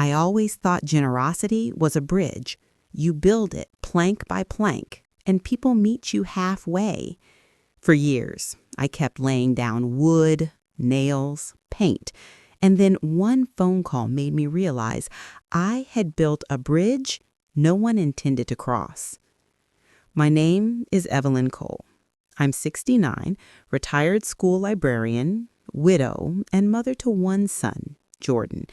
I always thought generosity was a bridge. You build it plank by plank, and people meet you halfway. For years, I kept laying down wood, nails, paint, and then one phone call made me realize I had built a bridge no one intended to cross. My name is Evelyn Cole. I'm 69, retired school librarian, widow, and mother to one son, Jordan.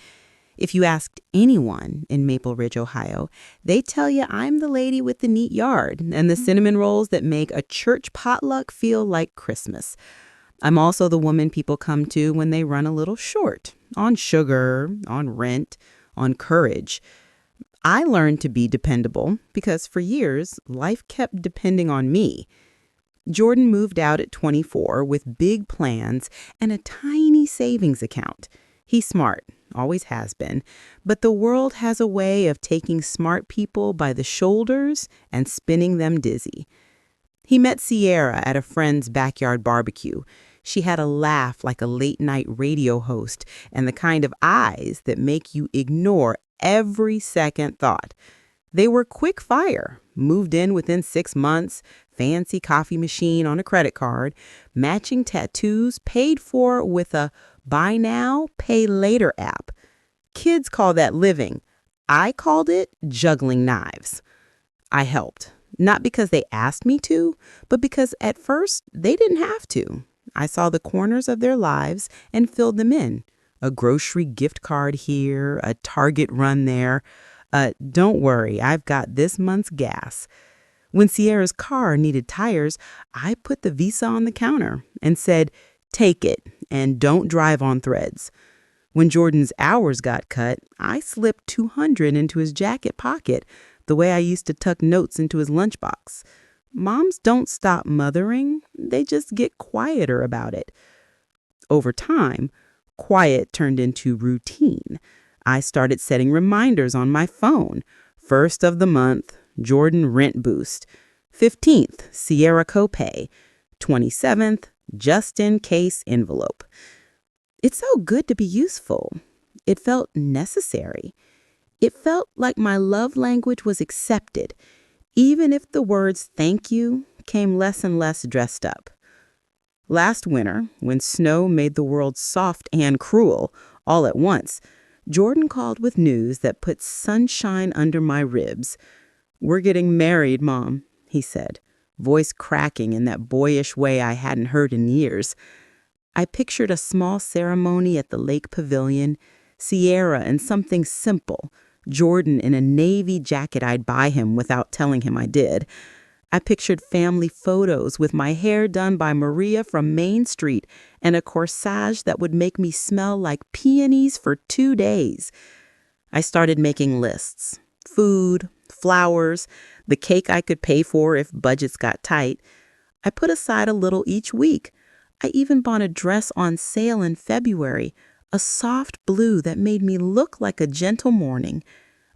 If you asked anyone in Maple Ridge, Ohio, they tell you I'm the lady with the neat yard and the cinnamon rolls that make a church potluck feel like Christmas. I'm also the woman people come to when they run a little short on sugar, on rent, on courage. I learned to be dependable because for years, life kept depending on me. Jordan moved out at 24 with big plans and a tiny savings account. He's smart, always has been, but the world has a way of taking smart people by the shoulders and spinning them dizzy. He met Sierra at a friend's backyard barbecue. She had a laugh like a late-night radio host and the kind of eyes that make you ignore every second thought. They were quick fire, moved in within 6 months, fancy coffee machine on a credit card, matching tattoos paid for with a buy now, pay later app. Kids call that living. I called it juggling knives. I helped, not because they asked me to, but because at first they didn't have to. I saw the corners of their lives and filled them in. A grocery gift card here, a Target run there. Don't worry, I've got this month's gas. When Sierra's car needed tires, I put the Visa on the counter and said, take it and don't drive on threads. When Jordan's hours got cut, I slipped $200 into his jacket pocket the way I used to tuck notes into his lunchbox. Moms don't stop mothering, they just get quieter about it. Over time, quiet turned into routine. I started setting reminders on my phone. 1st of the month, Jordan rent boost. 15th, Sierra copay. 27th, just in case envelope. It's so good to be useful. It felt necessary. It felt like my love language was accepted, even if the words thank you came less and less dressed up. Last winter, when snow made the world soft and cruel all at once, Jordan called with news that put sunshine under my ribs. "We're getting married, Mom," he said, voice cracking in that boyish way I hadn't heard in years. I pictured a small ceremony at the lake pavilion, Sierra in something simple, Jordan in a navy jacket I'd buy him without telling him I did. I pictured family photos with my hair done by Maria from Main Street and a corsage that would make me smell like peonies for 2 days. I started making lists. Food, flowers, the cake I could pay for if budgets got tight. I put aside a little each week. I even bought a dress on sale in February, a soft blue that made me look like a gentle morning.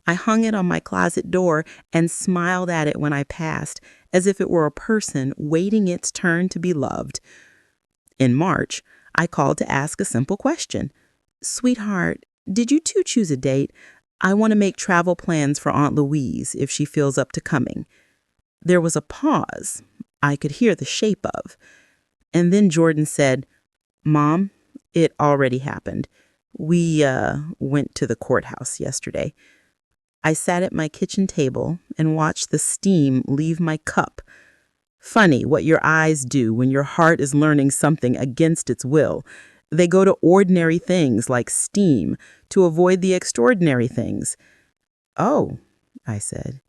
I hung it on my closet door and smiled at it when I passed, as if it were a person waiting its turn to be loved. In March, I called to ask a simple question. "Sweetheart, did you two choose a date? I want to make travel plans for Aunt Louise if she feels up to coming." There was a pause I could hear the shape of. And then Jordan said, "Mom, it already happened. We went to the courthouse yesterday." I sat at my kitchen table and watched the steam leave my cup. Funny what your eyes do when your heart is learning something against its will. They go to ordinary things like steam to avoid the extraordinary things. "Oh," I said,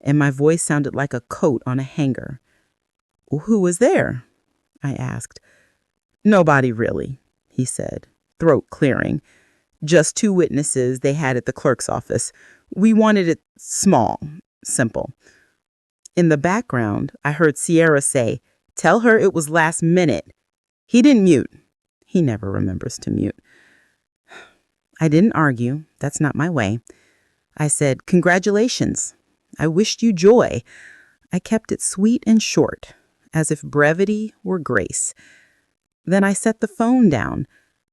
and my voice sounded like a coat on a hanger. "Who was there?" I asked. "Nobody really," he said, throat clearing. "Just 2 witnesses they had at the clerk's office. We wanted it small, simple." In the background, I heard Sierra say, "Tell her it was last minute." He didn't mute. He never remembers to mute. I didn't argue. That's not my way. I said, "Congratulations. I wished you joy." I kept it sweet and short, as if brevity were grace. Then I set the phone down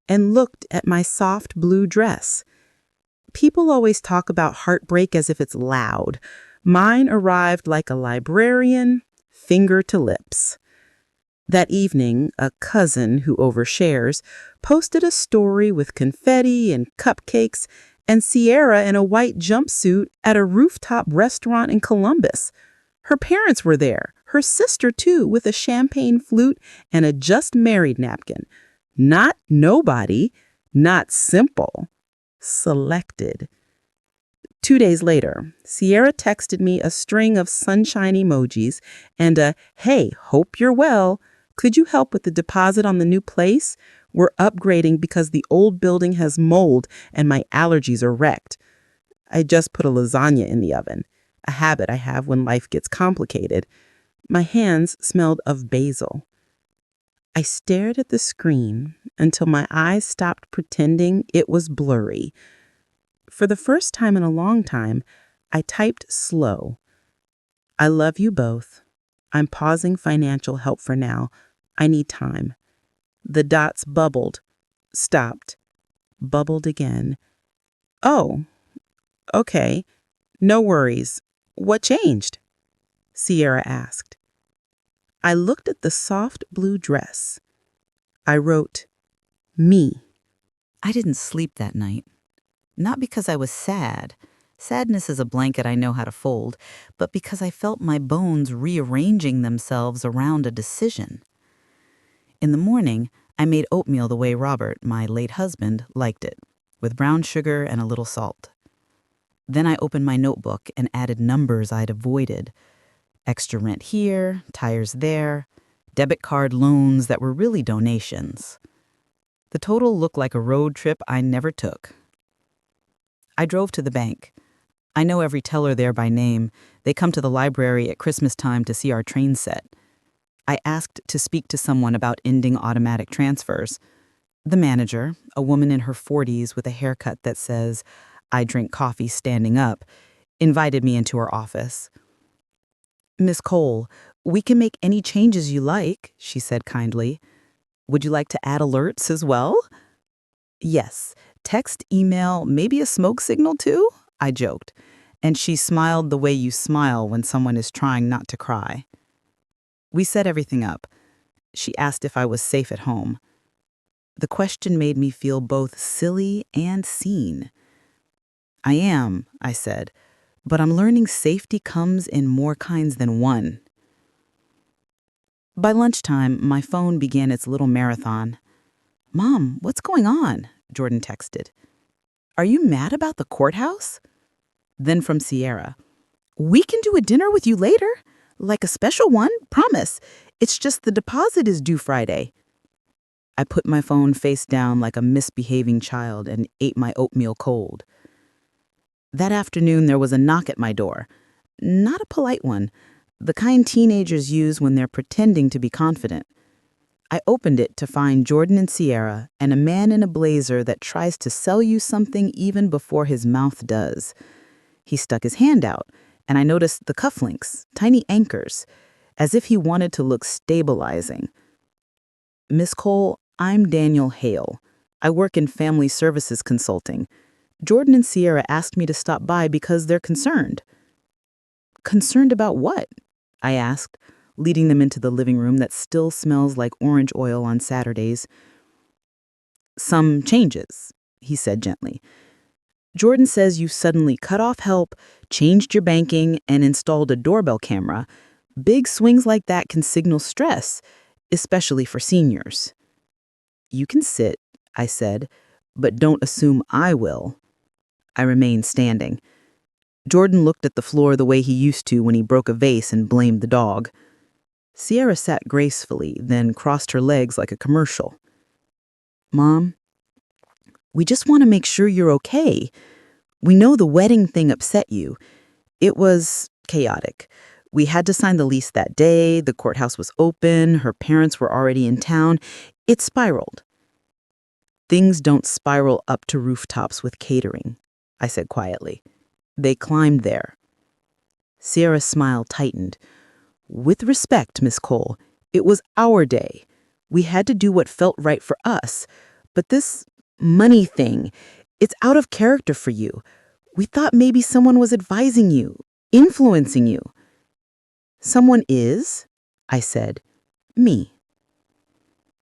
and looked at my soft blue dress. People always talk about heartbreak as if it's loud. Mine arrived like a librarian, finger to lips. That evening, a cousin who overshares posted a story with confetti and cupcakes and Sierra in a white jumpsuit at a rooftop restaurant in Columbus. Her parents were there, her sister too, with a champagne flute and a just married napkin. Not nobody, not simple, selected. 2 days later, Sierra texted me a string of sunshine emojis and a, "Hey, hope you're well. Could you help with the deposit on the new place? We're upgrading because the old building has mold and my allergies are wrecked." I just put a lasagna in the oven, a habit I have when life gets complicated. My hands smelled of basil. I stared at the screen until my eyes stopped pretending it was blurry. For the first time in a long time, I typed slow. "I love you both. I'm pausing financial help for now. I need time." The dots bubbled, stopped, bubbled again. "Oh, okay. No worries. What changed?" Sierra asked. I looked at the soft blue dress. I wrote, "Me." I didn't sleep that night. Not because I was sad. Sadness is a blanket I know how to fold, but because I felt my bones rearranging themselves around a decision. In the morning, I made oatmeal the way Robert, my late husband, liked it, with brown sugar and a little salt. Then I opened my notebook and added numbers I'd avoided. Extra rent here, tires there, debit card loans that were really donations. The total looked like a road trip I never took. I drove to the bank. I know every teller there by name. They come to the library at Christmas time to see our train set. I asked to speak to someone about ending automatic transfers. The manager, a woman in her 40s with a haircut that says, "I drink coffee standing up," invited me into her office. "Miss Cole, we can make any changes you like," she said kindly. "Would you like to add alerts as well?" "Yes, text, email, maybe a smoke signal too," I joked, and she smiled the way you smile when someone is trying not to cry. We set everything up. She asked if I was safe at home. The question made me feel both silly and seen. "I am," I said, "but I'm learning safety comes in more kinds than one." By lunchtime, my phone began its little marathon. "Mom, what's going on?" Jordan texted. "Are you mad about the courthouse?" Then from Sierra, "We can do a dinner with you later. Like a special one, promise. It's just the deposit is due Friday." I put my phone face down like a misbehaving child and ate my oatmeal cold. That afternoon, there was a knock at my door. Not a polite one, the kind teenagers use when they're pretending to be confident. I opened it to find Jordan and Sierra and a man in a blazer that tries to sell you something even before his mouth does. He stuck his hand out, and I noticed the cufflinks, tiny anchors, as if he wanted to look stabilizing. "Miss Cole, I'm Daniel Hale. I work in family services consulting. Jordan and Sierra asked me to stop by because they're concerned." "Concerned about what?" I asked, leading them into the living room that still smells like orange oil on Saturdays. "Some changes," he said gently. "Jordan says you suddenly cut off help, changed your banking, and installed a doorbell camera. Big swings like that can signal stress, especially for seniors." "You can sit," I said, "but don't assume I will." I remained standing. Jordan looked at the floor the way he used to when he broke a vase and blamed the dog. Sierra sat gracefully, then crossed her legs like a commercial. "Mom, we just want to make sure you're okay. We know the wedding thing upset you. It was chaotic. We had to sign the lease that day, the courthouse was open, her parents were already in town. It spiraled." "Things don't spiral up to rooftops with catering," I said quietly. "They climbed there." Sierra's smile tightened. "With respect, Miss Cole, it was our day. We had to do what felt right for us. But this money thing, It's out of character for you. We thought maybe someone was advising you, influencing you. Someone is, I said. Me.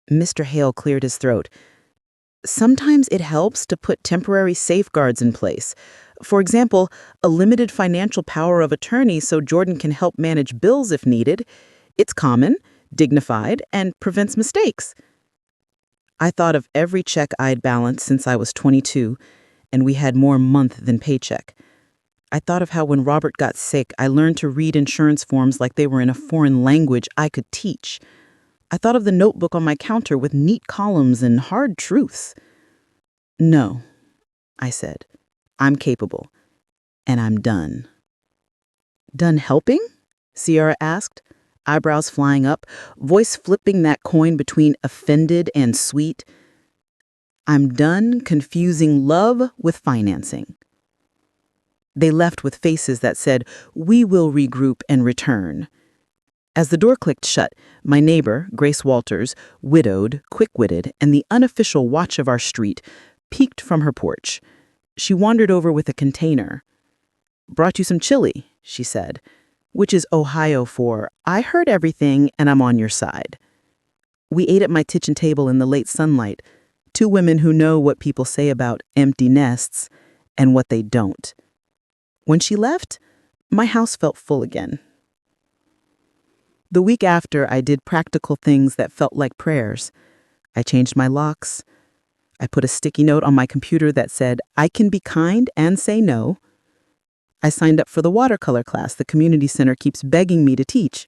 Mr. Hale cleared his throat. Sometimes it helps to put temporary safeguards in place. For example, a limited financial power of attorney so Jordan can help manage bills if needed. It's common, dignified, and prevents mistakes. I thought of every check I'd balanced since I was 22, and we had more month than paycheck. I thought of how when Robert got sick, I learned to read insurance forms like they were in a foreign language I could teach. I thought of the notebook on my counter with neat columns and hard truths. No, I said. I'm capable. And I'm done. Done helping? Sierra asked, eyebrows flying up, voice flipping that coin between offended and sweet. I'm done confusing love with financing. They left with faces that said, "We will regroup and return." As the door clicked shut, my neighbor, Grace Walters, widowed, quick-witted, and the unofficial watch of our street, peeked from her porch. She wandered over with a container. "Brought you some chili," she said, which is Ohio for, "I heard everything and I'm on your side." We ate at my kitchen table in the late sunlight, two women who know what people say about empty nests and what they don't. When she left, my house felt full again. The week after, I did practical things that felt like prayers. I changed my locks. I put a sticky note on my computer that said, "I can be kind and say no." I signed up for the watercolor class the community center keeps begging me to teach.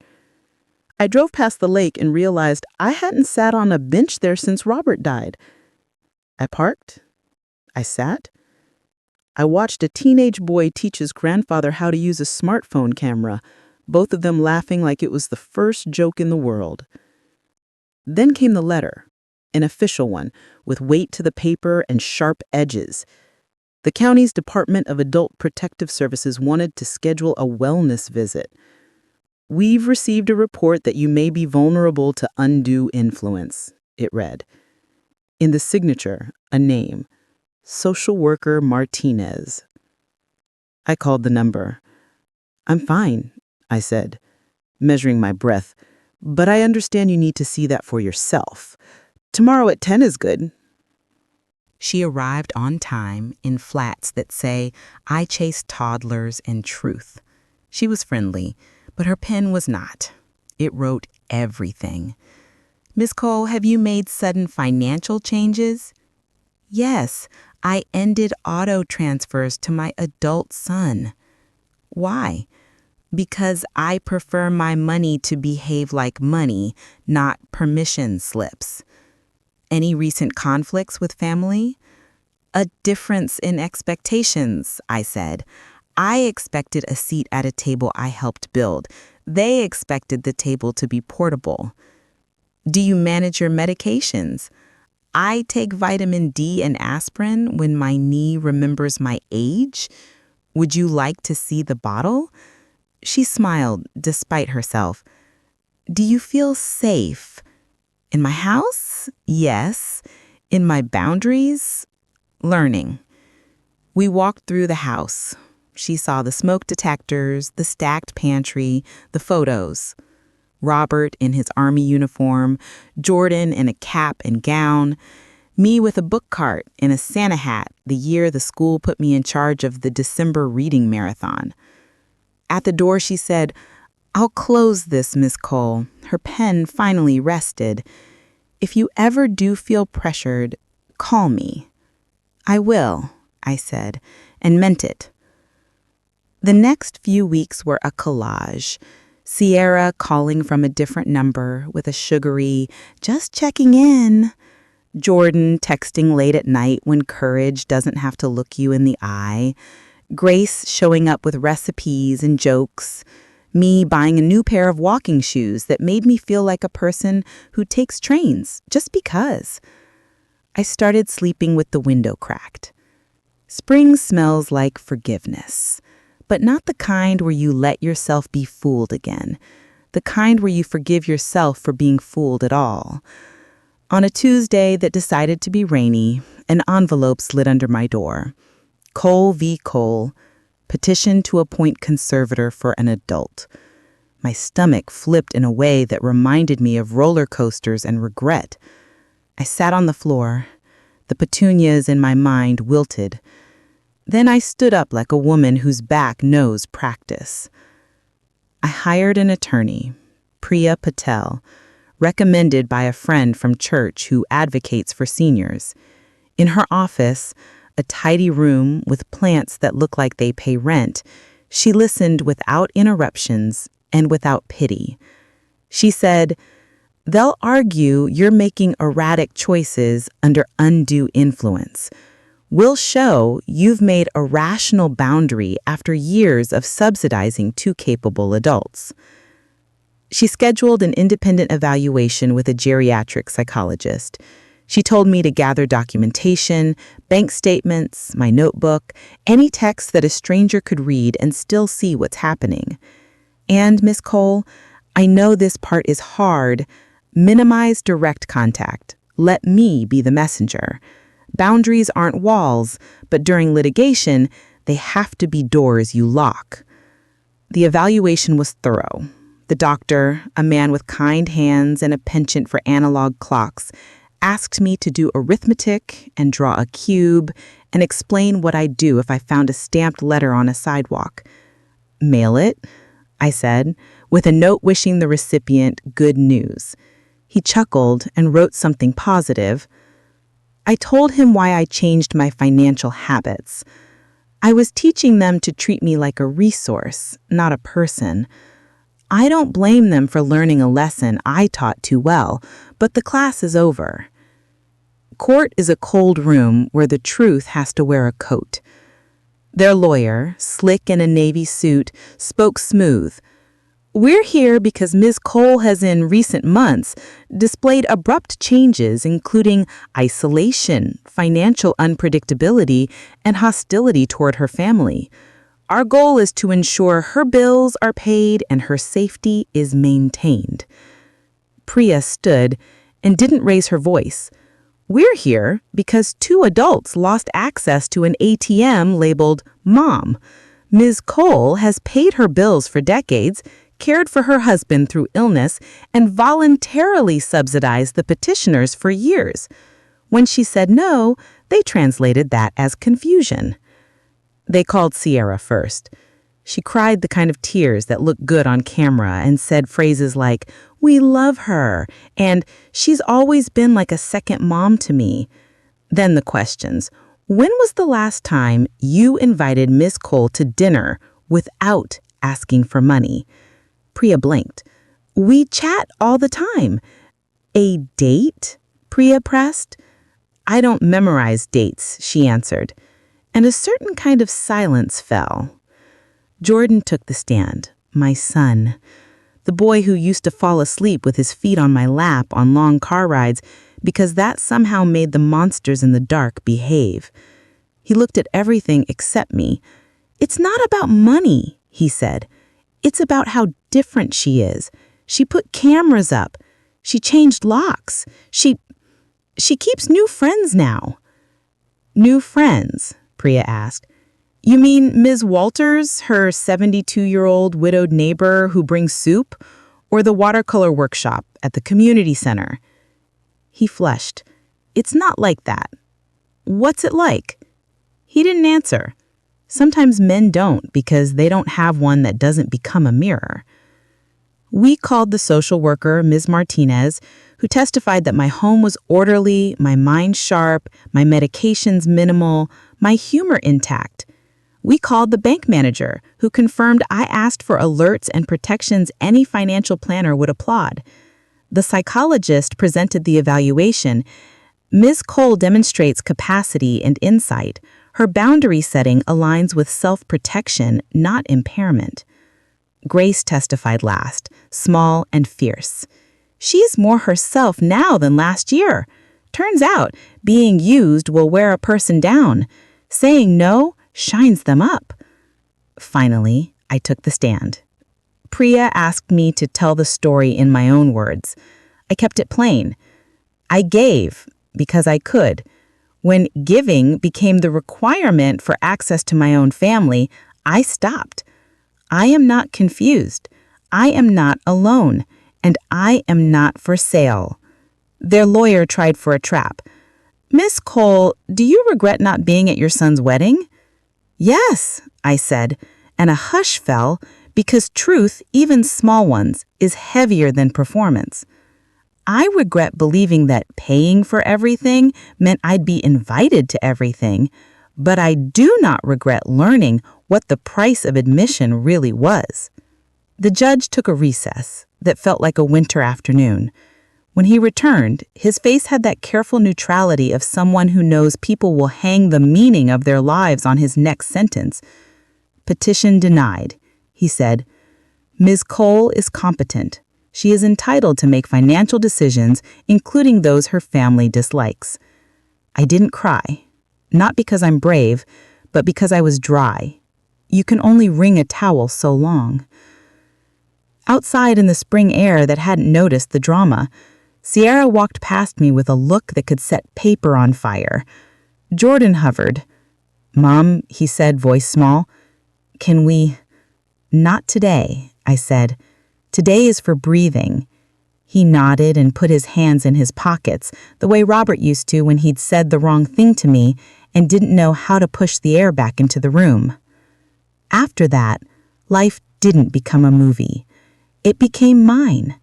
I drove past the lake and realized I hadn't sat on a bench there since Robert died. I parked. I sat. I watched a teenage boy teach his grandfather how to use a smartphone camera, both of them laughing like it was the first joke in the world. Then came the letter, an official one, with weight to the paper and sharp edges. The county's Department of Adult Protective Services wanted to schedule a wellness visit. "We've received a report that you may be vulnerable to undue influence," it read. In the signature, a name, Social Worker Martinez. I called the number. "I'm fine," I said, measuring my breath, "but I understand you need to see that for yourself. Tomorrow at 10 is good." She arrived on time in flats that say, "I chase toddlers and truth." She was friendly, but her pen was not. It wrote everything. "Miss Cole, have you made sudden financial changes?" "Yes, I ended auto transfers to my adult son." "Why?" "Because I prefer my money to behave like money, not permission slips." "Any recent conflicts with family?" "A difference in expectations," I said. "I expected a seat at a table I helped build. They expected the table to be portable." "Do you manage your medications?" "I take vitamin D and aspirin when my knee remembers my age." "Would you like to see the bottle?" She smiled, despite herself. "Do you feel safe?" "In my house? Yes. In my boundaries? Learning." We walked through the house. She saw the smoke detectors, the stacked pantry, the photos. Robert in his army uniform, Jordan in a cap and gown, me with a book cart and a Santa hat the year the school put me in charge of the December reading marathon. At the door, she said, "I'll close this, Miss Cole." Her pen finally rested. "If you ever do feel pressured, call me." "I will," I said, and meant it. The next few weeks were a collage. Sierra calling from a different number with a sugary, "Just checking in." Jordan texting late at night when courage doesn't have to look you in the eye. Grace showing up with recipes and jokes. Me buying a new pair of walking shoes that made me feel like a person who takes trains just because. I started sleeping with the window cracked. Spring smells like forgiveness, but not the kind where you let yourself be fooled again, the kind where you forgive yourself for being fooled at all. On a Tuesday that decided to be rainy, an envelope slid under my door. Cole v. Cole, petition to appoint conservator for an adult. My stomach flipped in a way that reminded me of roller coasters and regret. I sat on the floor. The petunias in my mind wilted. Then I stood up like a woman whose back knows practice. I hired an attorney, Priya Patel, recommended by a friend from church who advocates for seniors. In her office, a tidy room with plants that look like they pay rent, she listened without interruptions and without pity. She said, "They'll argue you're making erratic choices under undue influence. We'll show you've made a rational boundary after years of subsidizing two capable adults." She scheduled an independent evaluation with a geriatric psychologist. She told me to gather documentation, bank statements, my notebook, any text that a stranger could read and still see what's happening. And, Miss Cole, I know this part is hard. Minimize direct contact. Let me be the messenger. Boundaries aren't walls, but during litigation, they have to be doors you lock. The evaluation was thorough. The doctor, a man with kind hands and a penchant for analog clocks, asked me to do arithmetic and draw a cube and explain what I'd do if I found a stamped letter on a sidewalk. "Mail it," I said, with a note wishing the recipient good news. He chuckled and wrote something positive. I told him why I changed my financial habits. I was teaching them to treat me like a resource, not a person. I don't blame them for learning a lesson I taught too well, but the class is over. Court is a cold room where the truth has to wear a coat. Their lawyer, slick in a navy suit, spoke smooth. "We're here because Ms. Cole has in recent months displayed abrupt changes including isolation, financial unpredictability, and hostility toward her family. Our goal is to ensure her bills are paid and her safety is maintained." Priya stood and didn't raise her voice. "We're here because two adults lost access to an ATM labeled Mom. Ms. Cole has paid her bills for decades, cared for her husband through illness, and voluntarily subsidized the petitioners for years. When she said no, they translated that as confusion." They called Sierra first. She cried the kind of tears that look good on camera and said phrases like, "We love her," and "She's always been like a second mom to me." Then the questions. "When was the last time you invited Miss Cole to dinner without asking for money?" Priya blinked. "We chat all the time." "A date?" Priya pressed. "I don't memorize dates," she answered. And a certain kind of silence fell. Jordan took the stand, my son, the boy who used to fall asleep with his feet on my lap on long car rides because that somehow made the monsters in the dark behave. He looked at everything except me. "It's not about money," he said. "It's about how different she is. She put cameras up. She changed locks. She keeps new friends now." "New friends?" Priya asked. "You mean Ms. Walters, her 72-year-old widowed neighbor who brings soup, or the watercolor workshop at the community center?" He flushed. "It's not like that." "What's it like?" He didn't answer. Sometimes men don't because they don't have one that doesn't become a mirror. We called the social worker, Ms. Martinez, who testified that my home was orderly, my mind sharp, my medications minimal, my humor intact. We called the bank manager, who confirmed I asked for alerts and protections any financial planner would applaud. The psychologist presented the evaluation. Ms. Cole demonstrates capacity and insight. Her boundary setting aligns with self-protection, not impairment. Grace testified last, small and fierce. "She's more herself now than last year. Turns out, being used will wear a person down. Saying no shines them up." Finally, I took the stand. Priya asked me to tell the story in my own words. I kept it plain. I gave because I could. When giving became the requirement for access to my own family, I stopped. I am not confused. I am not alone. And I am not for sale. Their lawyer tried for a trap. Miss Cole, do you regret not being at your son's wedding? Yes, I said, and a hush fell because truth, even small ones, is heavier than performance. I regret believing that paying for everything meant I'd be invited to everything, but I do not regret learning what the price of admission really was. The judge took a recess that felt like a winter afternoon. When he returned, his face had that careful neutrality of someone who knows people will hang the meaning of their lives on his next sentence. Petition denied, he said. Ms. Cole is competent. She is entitled to make financial decisions, including those her family dislikes. I didn't cry, not because I'm brave, but because I was dry. You can only wring a towel so long. Outside in the spring air that hadn't noticed the drama, Sierra walked past me with a look that could set paper on fire. Jordan hovered. Mom, he said, voice small, can we... Not today, I said. Today is for breathing. He nodded and put his hands in his pockets, the way Robert used to when he'd said the wrong thing to me and didn't know how to push the air back into the room. After that, life didn't become a movie. It became mine.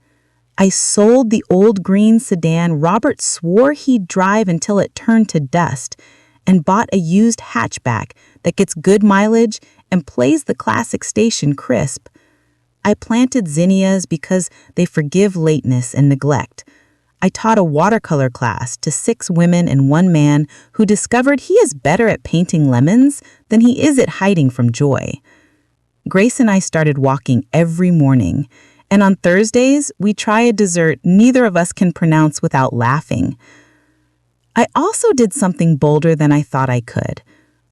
I sold the old green sedan Robert swore he'd drive until it turned to dust and bought a used hatchback that gets good mileage and plays the classic station crisp. I planted zinnias because they forgive lateness and neglect. I taught a watercolor class to 6 women and 1 man who discovered he is better at painting lemons than he is at hiding from joy. Grace and I started walking every morning, and on Thursdays, we try a dessert neither of us can pronounce without laughing. I also did something bolder than I thought I could.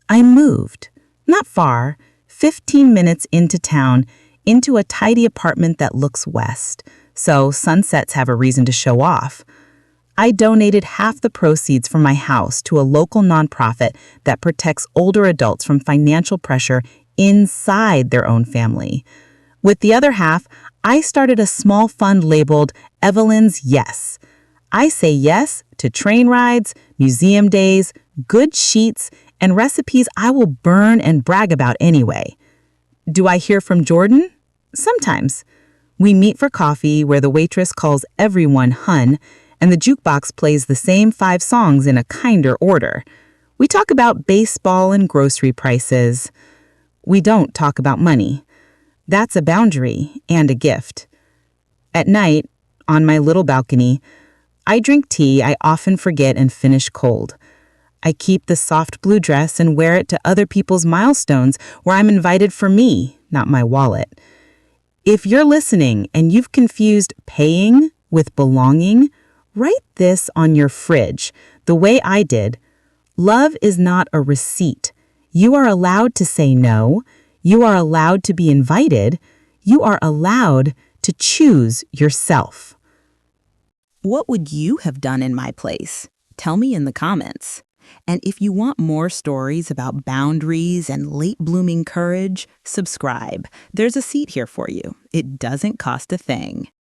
I moved, not far, 15 minutes into town, into a tidy apartment that looks west, so sunsets have a reason to show off. I donated half the proceeds from my house to a local nonprofit that protects older adults from financial pressure inside their own family. With the other half, I started a small fund labeled Evelyn's Yes. I say yes to train rides, museum days, good sheets, and recipes I will burn and brag about anyway. Do I hear from Jordan? Sometimes. We meet for coffee where the waitress calls everyone hun, and the jukebox plays the same 5 songs in a kinder order. We talk about baseball and grocery prices. We don't talk about money. That's a boundary and a gift. At night, on my little balcony, I drink tea I often forget and finish cold. I keep the soft blue dress and wear it to other people's milestones where I'm invited for me, not my wallet. If you're listening and you've confused paying with belonging, write this on your fridge, the way I did. Love is not a receipt. You are allowed to say no. You are allowed to be invited. You are allowed to choose yourself. What would you have done in my place? Tell me in the comments. And if you want more stories about boundaries and late-blooming courage, subscribe. There's a seat here for you. It doesn't cost a thing.